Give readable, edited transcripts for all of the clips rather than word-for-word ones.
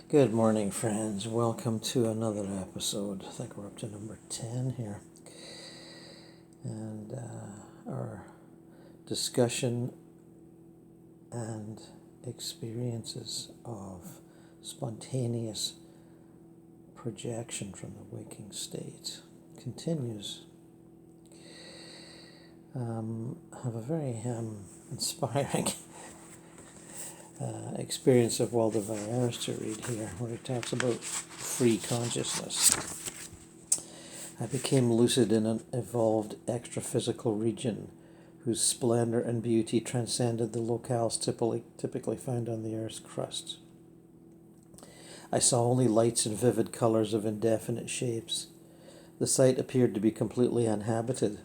Good morning, friends. Welcome to another episode. I think we're up to number 10 here. And our discussion and experiences of spontaneous projection from the waking state continues. I have a very inspiring experience of Waldo Vieira to read here, where he talks about free consciousness. I became lucid in an evolved extra-physical region whose splendor and beauty transcended the locales typically found on the Earth's crust. I saw only lights and vivid colors of indefinite shapes. The site appeared to be completely uninhabited.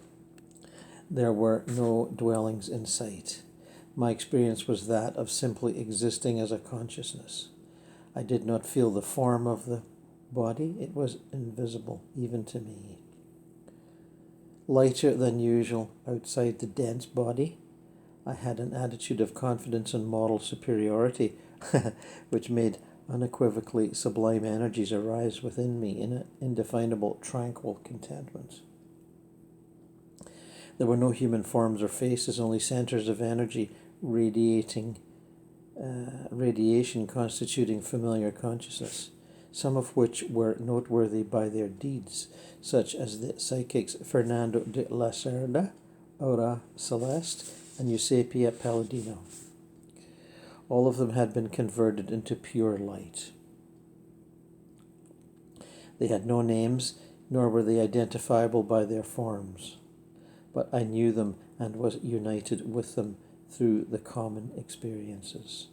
There were no dwellings in sight. My experience was that of simply existing as a consciousness. I did not feel the form of the body. It was invisible, even to me. Lighter than usual outside the dense body, I had an attitude of confidence and moral superiority, which made unequivocally sublime energies arise within me in an indefinable, tranquil contentment. There were no human forms or faces, only centers of energy radiation constituting familiar consciousness, some of which were noteworthy by their deeds, such as the psychics Fernando de la Cerda, Aura Celeste, and Eusapia Palladino. All of them had been converted into pure light. They had no names, nor were they identifiable by their forms. But I knew them and was united with them through the common experiences.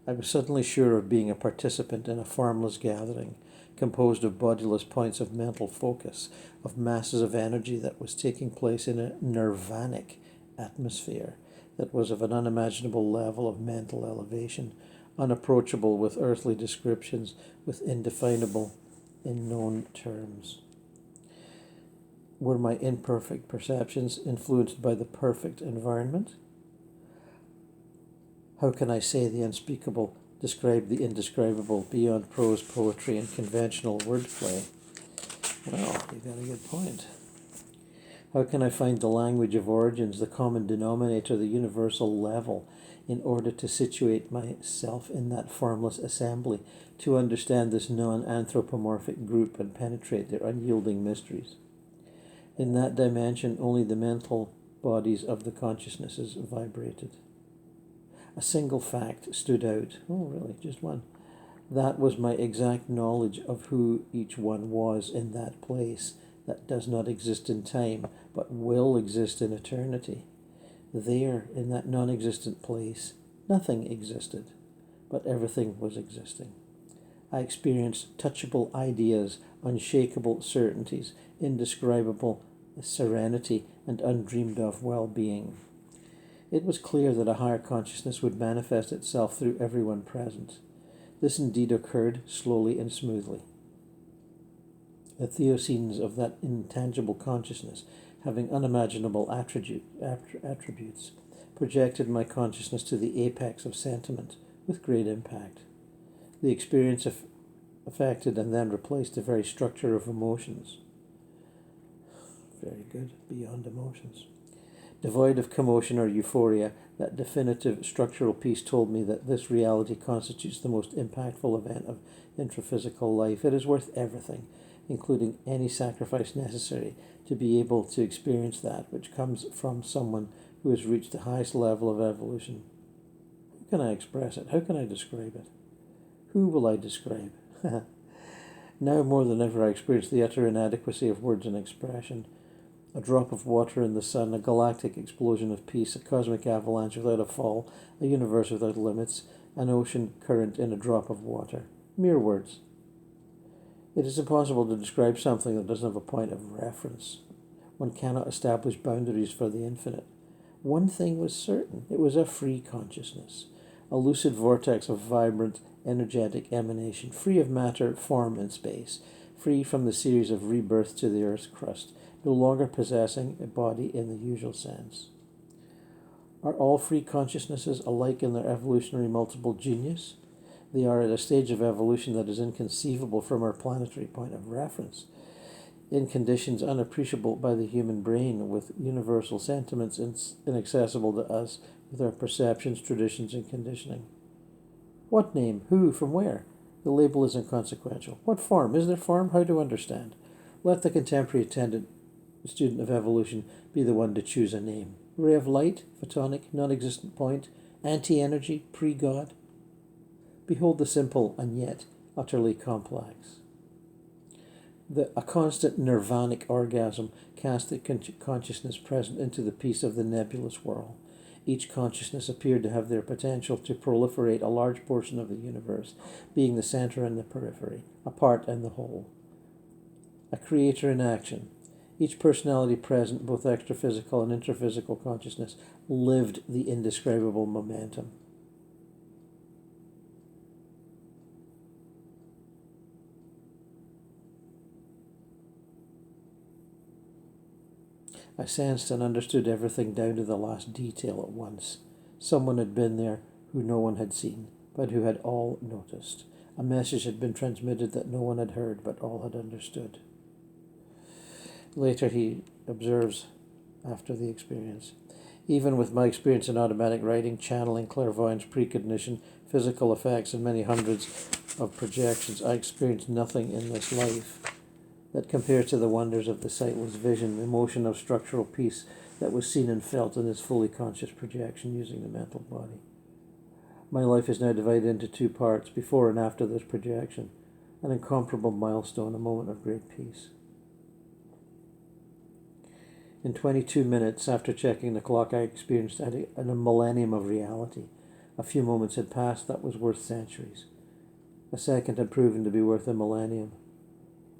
I was suddenly sure of being a participant in a formless gathering, composed of bodiless points of mental focus, of masses of energy that was taking place in a nirvanic atmosphere that was of an unimaginable level of mental elevation, unapproachable with earthly descriptions, with indefinable, unknown terms. Were my imperfect perceptions influenced by the perfect environment? How can I say the unspeakable, describe the indescribable beyond prose poetry and conventional wordplay? Well, you got a good point. How can I find the language of origins, the common denominator, the universal level, in order to situate myself in that formless assembly, to understand this non-anthropomorphic group and penetrate their unyielding mysteries? In that dimension, only the mental bodies of the consciousnesses vibrated. A single fact stood out. Oh, really? Just one. That was my exact knowledge of who each one was in that place that does not exist in time, but will exist in eternity. There, in that non-existent place, nothing existed, but everything was existing. I experienced touchable ideas, unshakable certainties, indescribable serenity, and undreamed of well-being. It was clear that a higher consciousness would manifest itself through everyone present. This indeed occurred slowly and smoothly. The theoscenes of that intangible consciousness, having unimaginable attributes, projected my consciousness to the apex of sentiment with great impact. The experience affected and then replaced the very structure of emotions. Very good, beyond emotions. Devoid of commotion or euphoria, that definitive structural piece told me that this reality constitutes the most impactful event of intraphysical life. It is worth everything, including any sacrifice necessary, to be able to experience that which comes from someone who has reached the highest level of evolution. How can I express it? How can I describe it? Who will I describe? Now more than ever I experience the utter inadequacy of words and expression. A drop of water in the sun, a galactic explosion of peace, a cosmic avalanche without a fall, a universe without limits, an ocean current in a drop of water. Mere words. It is impossible to describe something that doesn't have a point of reference. One cannot establish boundaries for the infinite. One thing was certain. It was a free consciousness, a lucid vortex of vibrant, energetic emanation, free of matter, form, and space, free from the series of rebirths to the Earth's crust, no longer possessing a body in the usual sense. Are all free consciousnesses alike in their evolutionary multiple genius? They are at a stage of evolution that is inconceivable from our planetary point of reference, in conditions unappreciable by the human brain, with universal sentiments inaccessible to us with our perceptions, traditions, and conditioning. What name? Who? From where? The label is inconsequential. What form? Is there form? How to understand? Let the contemporary student of evolution be the one to choose a name. Ray of light, photonic, non-existent point, anti-energy, pre-God. Behold the simple and yet utterly complex. A constant nirvanic orgasm cast the consciousness present into the peace of the nebulous whirl. Each consciousness appeared to have their potential to proliferate a large portion of the universe, being the center and the periphery, a part and the whole. A creator in action. Each personality present, both extraphysical and intraphysical consciousness, lived the indescribable momentum. I sensed and understood everything down to the last detail at once. Someone had been there who no one had seen, but who had all noticed. A message had been transmitted that no one had heard, but all had understood. Later he observes, after the experience, even with my experience in automatic writing, channeling, clairvoyance, precognition, physical effects, and many hundreds of projections, I experienced nothing in this life that compares to the wonders of the sightless vision, emotion of structural peace that was seen and felt in this fully conscious projection using the mental body. My life is now divided into two parts, before and after this projection, an incomparable milestone, a moment of great peace. In 22 minutes after checking the clock, I experienced a millennium of reality. A few moments had passed that was worth centuries. A second had proven to be worth a millennium.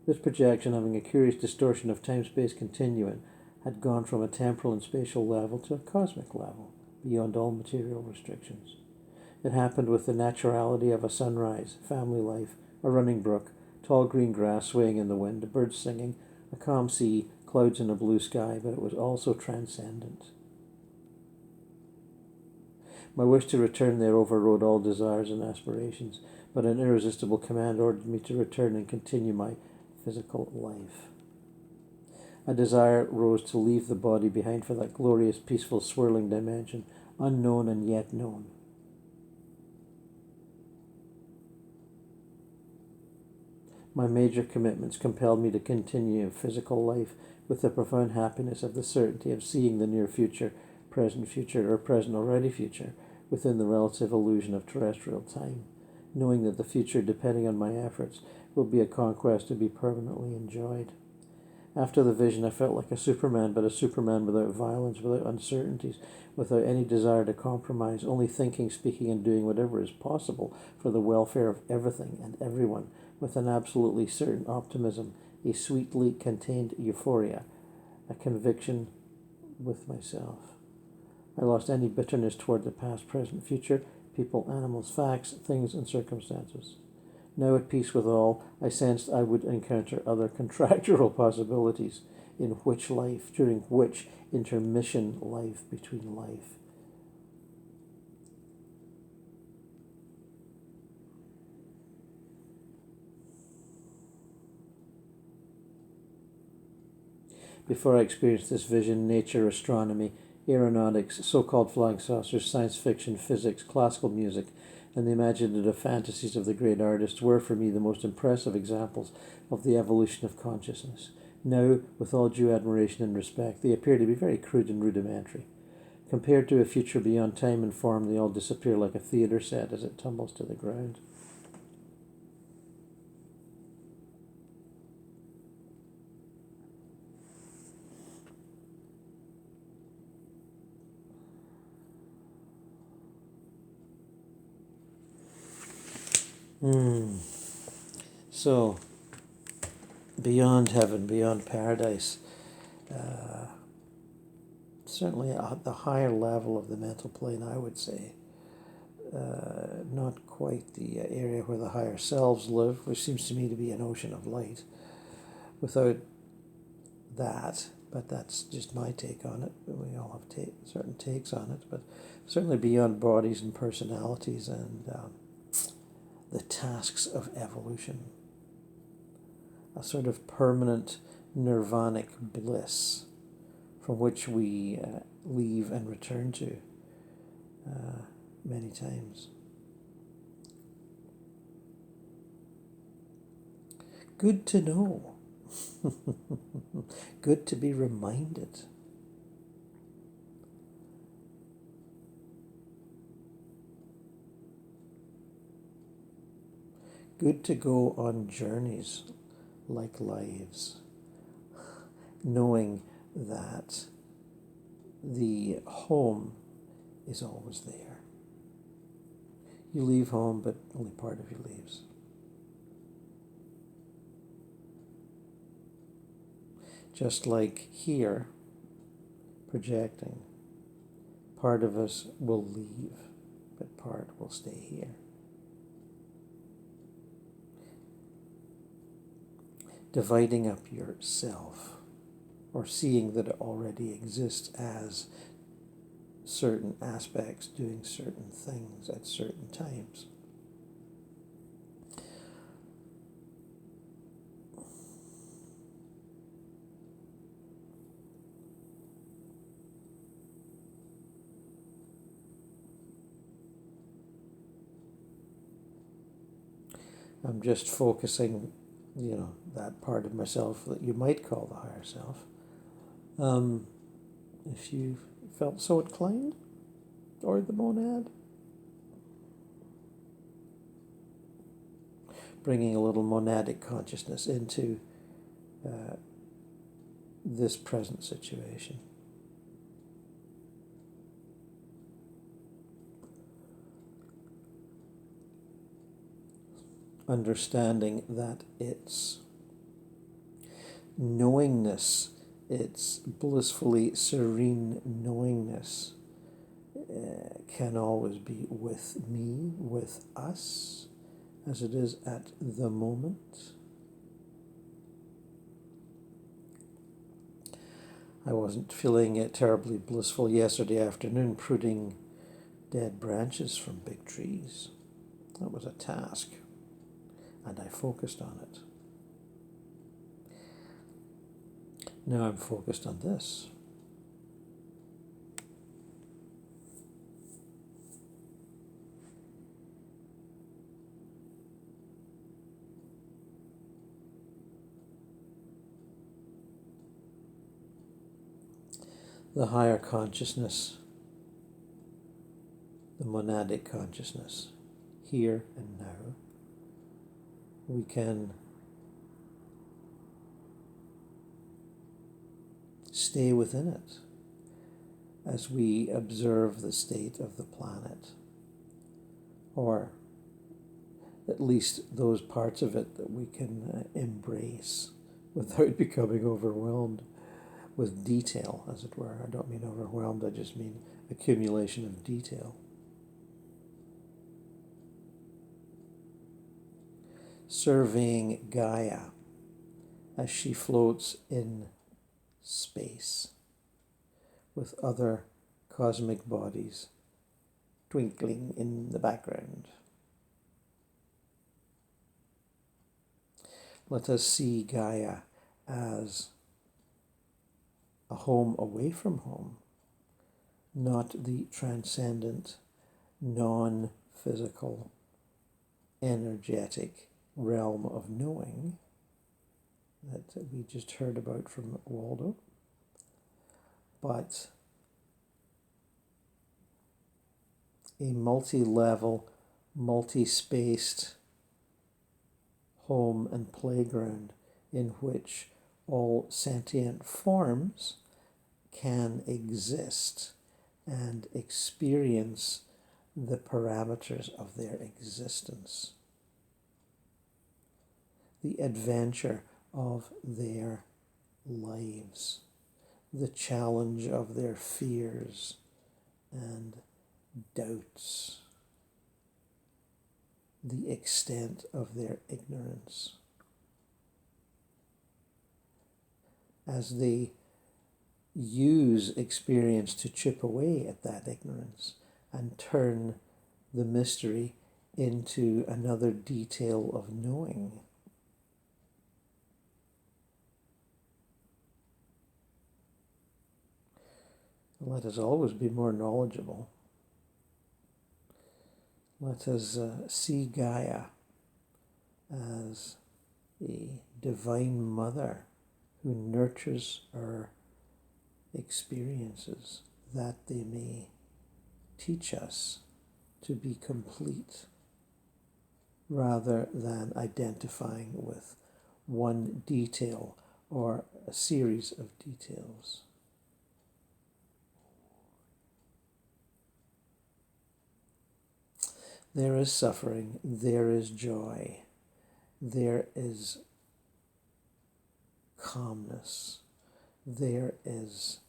This projection, having a curious distortion of time-space continuum, had gone from a temporal and spatial level to a cosmic level, beyond all material restrictions. It happened with the naturality of a sunrise, family life, a running brook, tall green grass swaying in the wind, a bird singing, a calm sea, clouds in a blue sky, but it was also transcendent. My wish to return there overrode all desires and aspirations, but an irresistible command ordered me to return and continue my physical life. A desire rose to leave the body behind for that glorious, peaceful, swirling dimension, unknown and yet known. My major commitments compelled me to continue physical life with the profound happiness of the certainty of seeing the near future, or present already future, within the relative illusion of terrestrial time, knowing that the future, depending on my efforts, will be a conquest to be permanently enjoyed. After the vision, I felt like a Superman, but a Superman without violence, without uncertainties, without any desire to compromise, only thinking, speaking, and doing whatever is possible for the welfare of everything and everyone, with an absolutely certain optimism, a sweetly contained euphoria, a conviction with myself. I lost any bitterness toward the past, present, future, people, animals, facts, things, and circumstances. Now at peace with all, I sensed I would encounter other contractual possibilities in which life, during which intermission life between life. Before I experienced this vision, nature, astronomy, aeronautics, so-called flying saucers, science fiction, physics, classical music, and the imaginative fantasies of the great artists were for me the most impressive examples of the evolution of consciousness. Now, with all due admiration and respect, they appear to be very crude and rudimentary. Compared to a future beyond time and form, they all disappear like a theatre set as it tumbles to the ground. So, beyond heaven, beyond paradise, certainly at the higher level of the mental plane, I would say. Not quite the area where the higher selves live, which seems to me to be an ocean of light. Without that, but that's just my take on it. We all have certain takes on it, but certainly beyond bodies and personalities and the tasks of evolution, a sort of permanent nirvanic bliss from which we leave and return to many times. Good to know. Good to be reminded. Good to go on journeys like lives, knowing that the home is always there. You leave home, but only part of you leaves. Just like here, projecting, part of us will leave, but part will stay here. Dividing up yourself, or seeing that it already exists as certain aspects doing certain things at certain times. I'm just focusing, that part of myself that you might call the higher self. If you felt so inclined, or the monad. Bringing a little monadic consciousness into this present situation. Understanding that its knowingness, its blissfully serene knowingness, can always be with me, with us, as it is at the moment. I wasn't feeling terribly blissful yesterday afternoon, pruning dead branches from big trees. That was a task, and I focused on it. Now I'm focused on this. The higher consciousness, the monadic consciousness, here and now, we can stay within it as we observe the state of the planet, or at least those parts of it that we can embrace without becoming overwhelmed with detail, as it were. I don't mean overwhelmed, I just mean accumulation of detail. Surveying Gaia as she floats in space with other cosmic bodies twinkling in the background. Let us see Gaia as a home away from home, not the transcendent, non-physical, energetic realm of knowing that we just heard about from Waldo, but a multi-level, multi-spaced home and playground in which all sentient forms can exist and experience the parameters of their existence, the adventure of their lives, the challenge of their fears and doubts, the extent of their ignorance. As they use experience to chip away at that ignorance and turn the mystery into another detail of knowing. Let us always be more knowledgeable. Let us see Gaia as a divine mother who nurtures our experiences that they may teach us to be complete, rather than identifying with one detail or a series of details. There is suffering, there is joy, there is calmness, there is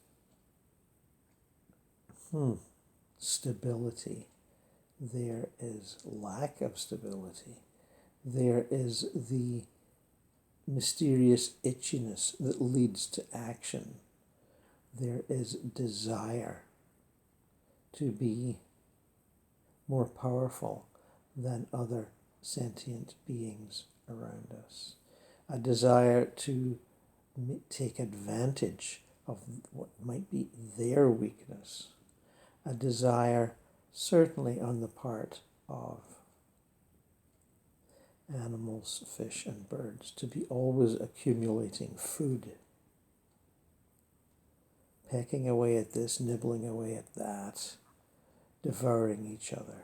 stability, there is lack of stability, there is the mysterious itchiness that leads to action, there is desire to be more powerful than other sentient beings around us, a desire to take advantage of what might be their weakness, a desire certainly on the part of animals, fish and birds to be always accumulating food, pecking away at this, nibbling away at that, devouring each other.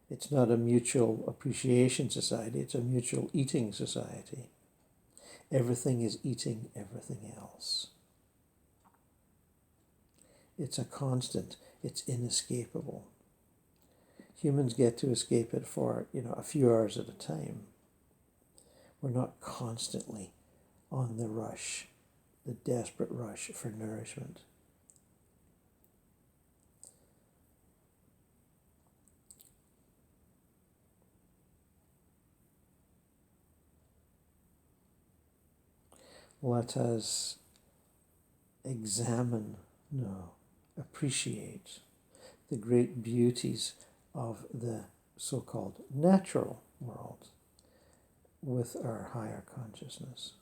It's not a mutual appreciation society, it's a mutual eating society. Everything is eating everything else. It's a constant, it's inescapable. Humans get to escape it for, a few hours at a time. We're not constantly on the rush, the desperate rush for nourishment. Let us appreciate the great beauties of the so-called natural world with our higher consciousness.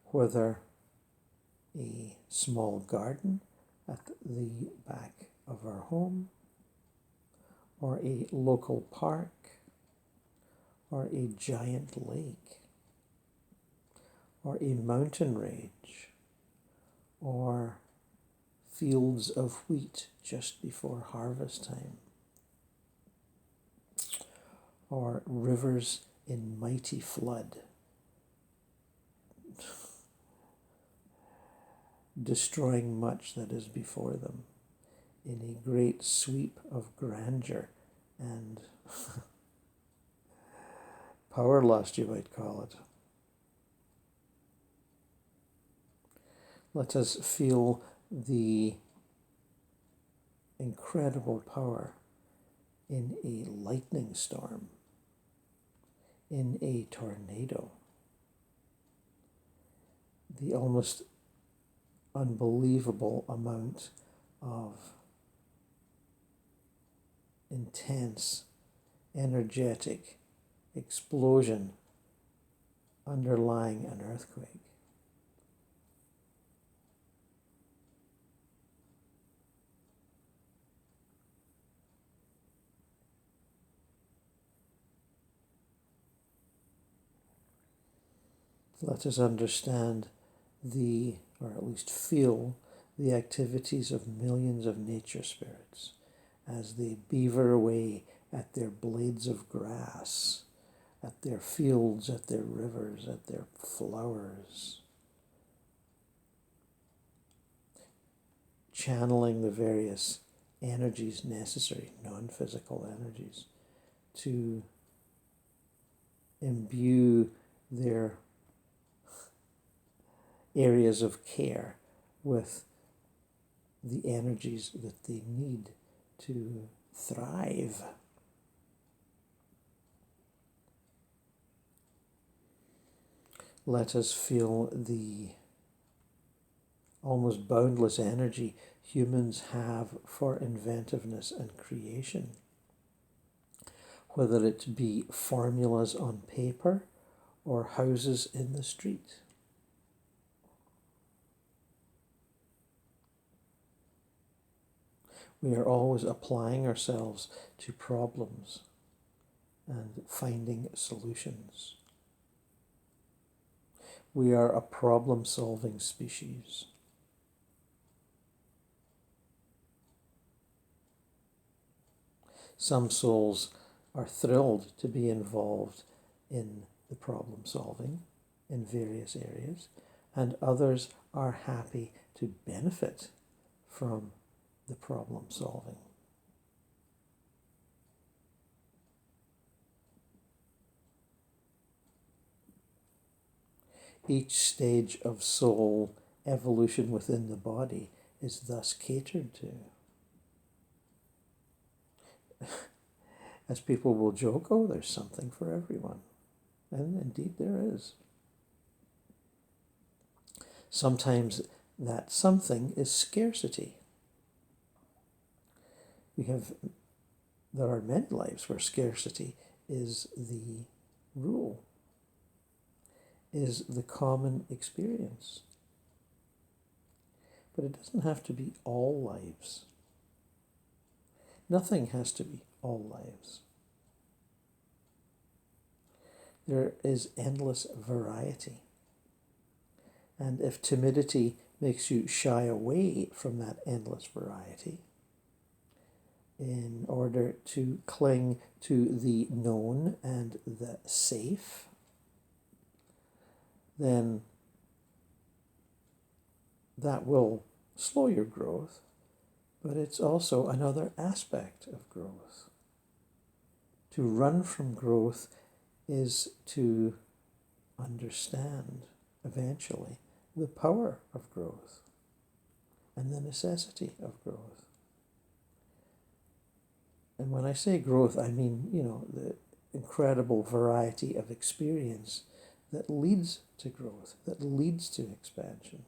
Whether a small garden at the back of our home, or a local park, or a giant lake, or a mountain range, or fields of wheat just before harvest time, or rivers in mighty flood, destroying much that is before them in a great sweep of grandeur and power lust, you might call it. Let us feel the incredible power in a lightning storm, in a tornado, the almost unbelievable amount of intense, energetic explosion underlying an earthquake. Let us understand or at least feel the activities of millions of nature spirits as they beaver away at their blades of grass, at their fields, at their rivers, at their flowers, channeling the various energies necessary, non-physical energies, to imbue their areas of care with the energies that they need to thrive. Let us feel the almost boundless energy humans have for inventiveness and creation, whether it be formulas on paper or houses in the street. We are always applying ourselves to problems and finding solutions. We are a problem-solving species. Some souls are thrilled to be involved in the problem solving in various areas, and others are happy to benefit from the problem solving. Each stage of soul evolution within the body is thus catered to. As people will joke, oh, there's something for everyone. And indeed there is. Sometimes that something is scarcity. There are many lives where scarcity is the rule, is the common experience. But it doesn't have to be all lives. Nothing has to be all lives. There is endless variety. And if timidity makes you shy away from that endless variety, in order to cling to the known and the safe, then that will slow your growth, but it's also another aspect of growth. To run from growth is to understand, eventually, the power of growth and the necessity of growth. And when I say growth, I mean, the incredible variety of experience that leads to growth, that leads to expansion.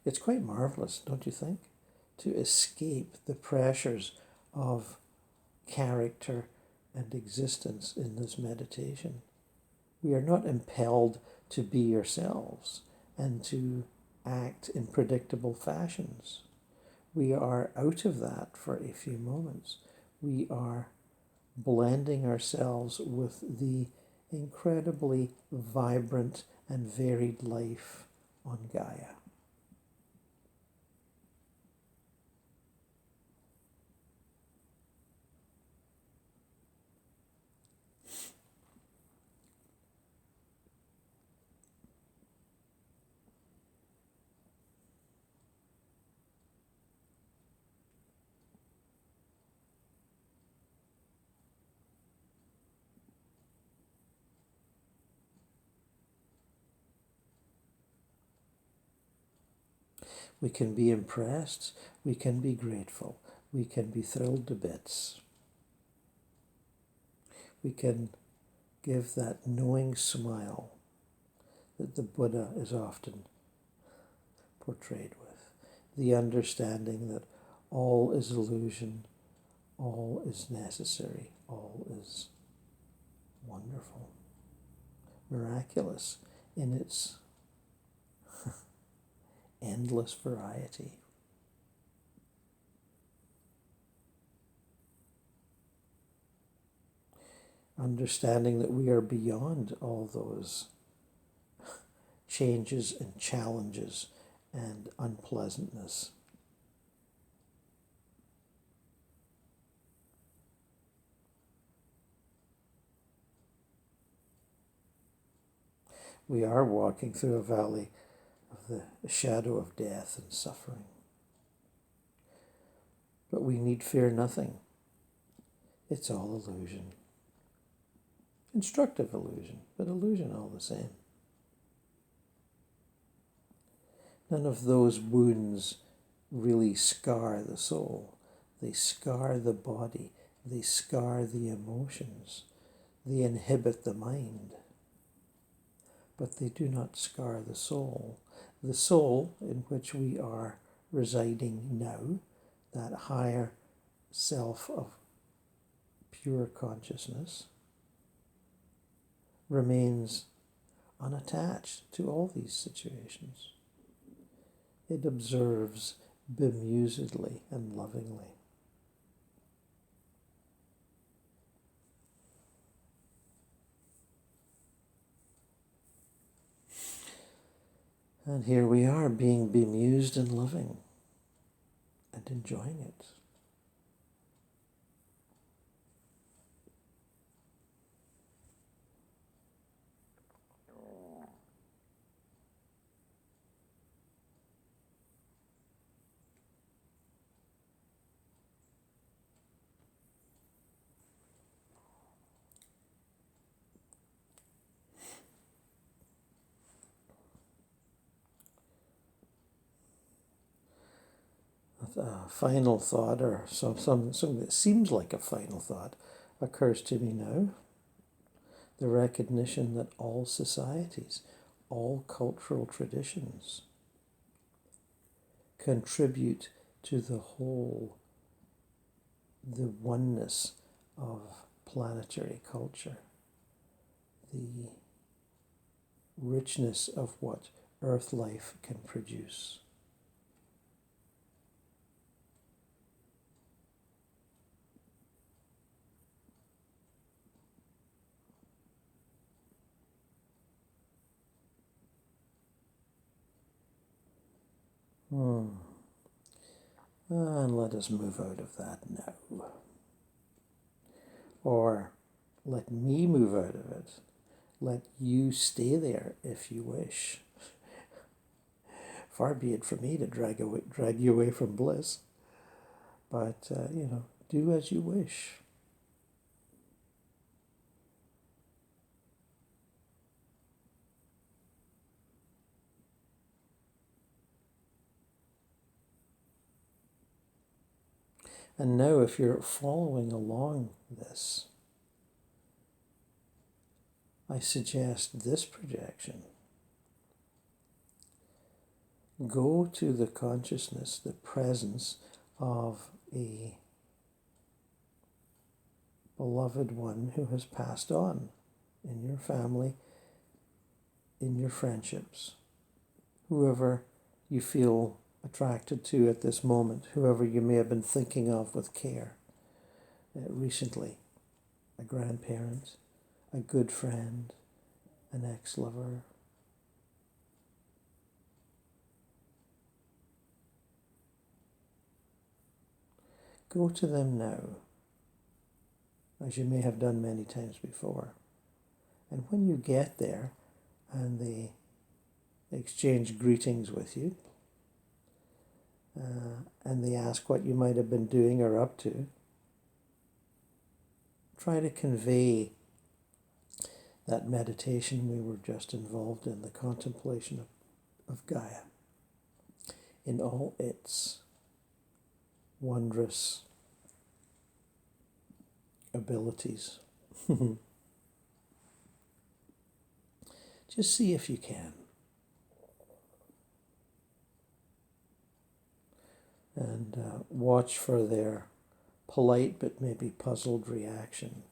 It's quite marvelous, don't you think, to escape the pressures of character and existence in this meditation. We are not impelled to be yourselves and to act in predictable fashions. We are out of that for a few moments. We are blending ourselves with the incredibly vibrant and varied life on Gaia. We can be impressed, we can be grateful, we can be thrilled to bits. We can give that knowing smile that the Buddha is often portrayed with. The understanding that all is illusion, all is necessary, all is wonderful, miraculous in its endless variety. Understanding that we are beyond all those changes and challenges and unpleasantness. We are walking through a valley of the shadow of death and suffering. But we need fear nothing. It's all illusion. Instructive illusion, but illusion all the same. None of those wounds really scar the soul. They scar the body. They scar the emotions. They inhibit the mind, but they do not scar the soul. The soul in which we are residing now, that higher self of pure consciousness, remains unattached to all these situations. It observes bemusedly and lovingly. And here we are, being bemused and loving and enjoying it. A final thought, or something that seems like a final thought, occurs to me now. The recognition that all societies, all cultural traditions contribute to the whole, the oneness of planetary culture, the richness of what Earth life can produce. And let us move out of that now. Or let me move out of it. Let you stay there if you wish. Far be it from me to drag you away from bliss. But, do as you wish. And now, if you're following along this, I suggest this projection. Go to the consciousness, the presence of a beloved one who has passed on in your family, in your friendships, whoever you feel attracted to at this moment, whoever you may have been thinking of with care recently, a grandparent, a good friend, an ex-lover. Go to them now, as you may have done many times before. And when you get there and they exchange greetings with you, and they ask what you might have been doing or up to, try to convey that meditation we were just involved in, the contemplation of Gaia, in all its wondrous abilities. Just see if you can. And watch for their polite but maybe puzzled reaction.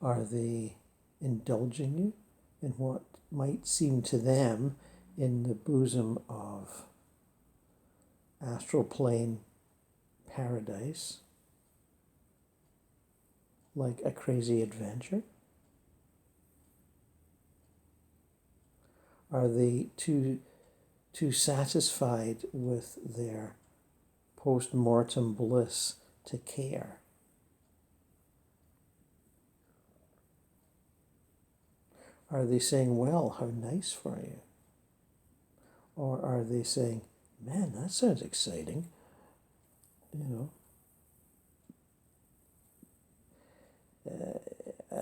Are they indulging you in what might seem to them in the bosom of astral plane paradise like a crazy adventure? Are they too satisfied with their post-mortem bliss to care? Are they saying, well, how nice for you? Or are they saying, man, that sounds exciting,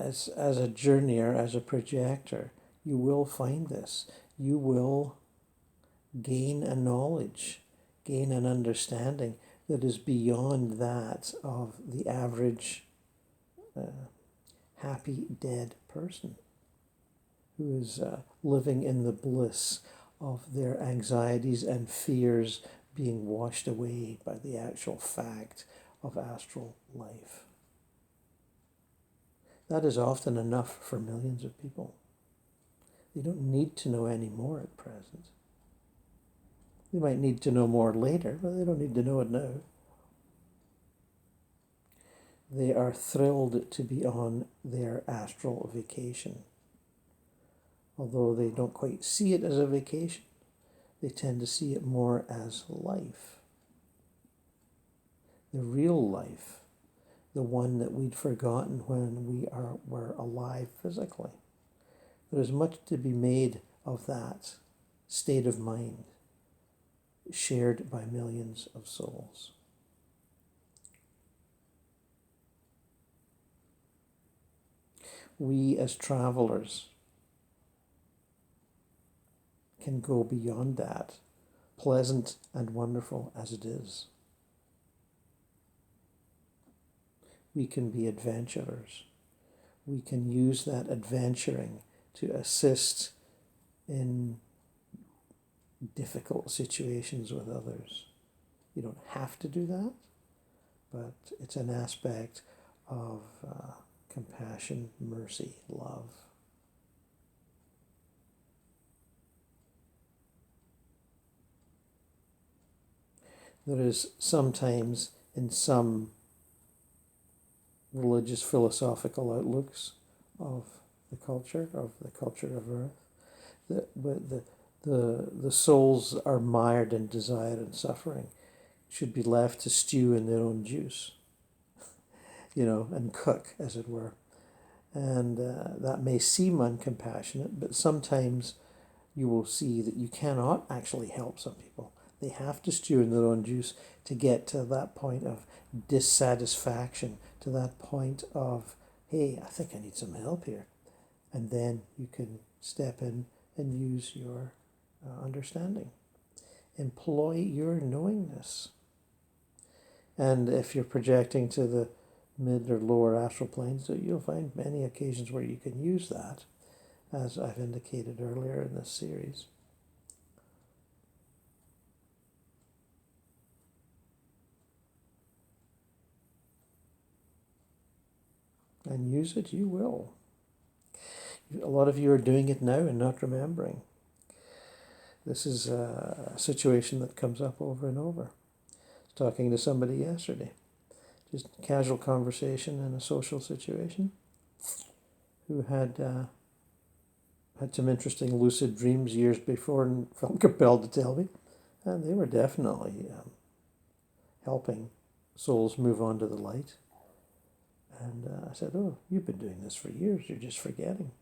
as a journeyer, as a projector, you will find this. You will gain a knowledge, gain an understanding that is beyond that of the average happy dead person who is living in the bliss of their anxieties and fears being washed away by the actual fact of astral life. That is often enough for millions of people. They don't need to know any more at present. They might need to know more later, but they don't need to know it now. They are thrilled to be on their astral vacation. Although they don't quite see it as a vacation, they tend to see it more as life. The real life, the one that we'd forgotten when we were alive physically. There is much to be made of that state of mind, shared by millions of souls. We as travelers can go beyond that, pleasant and wonderful as it is. We can be adventurers. We can use that adventuring to assist in difficult situations with others. You don't have to do that, but it's an aspect of compassion, mercy, love. There is sometimes in some religious philosophical outlooks of the culture of Earth, the souls are mired in desire and suffering, should be left to stew in their own juice, and cook, as it were. And that may seem uncompassionate, but sometimes you will see that you cannot actually help some people. They have to stew in their own juice to get to that point of dissatisfaction, to that point of, hey, I think I need some help here. And then you can step in and use your understanding. Employ your knowingness. And if you're projecting to the mid or lower astral planes, you'll find many occasions where you can use that, as I've indicated earlier in this series. And use it, you will. A lot of you are doing it now and not remembering. This is a situation that comes up over and over. I was talking to somebody yesterday, just casual conversation in a social situation, who had some interesting lucid dreams years before and felt compelled to tell me. And they were definitely helping souls move on to the light. And I said, oh, you've been doing this for years, you're just forgetting.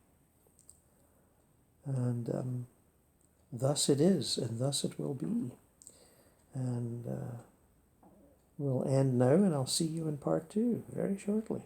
And thus it is, and thus it will be. And we'll end now, and I'll see you in part 2 very shortly.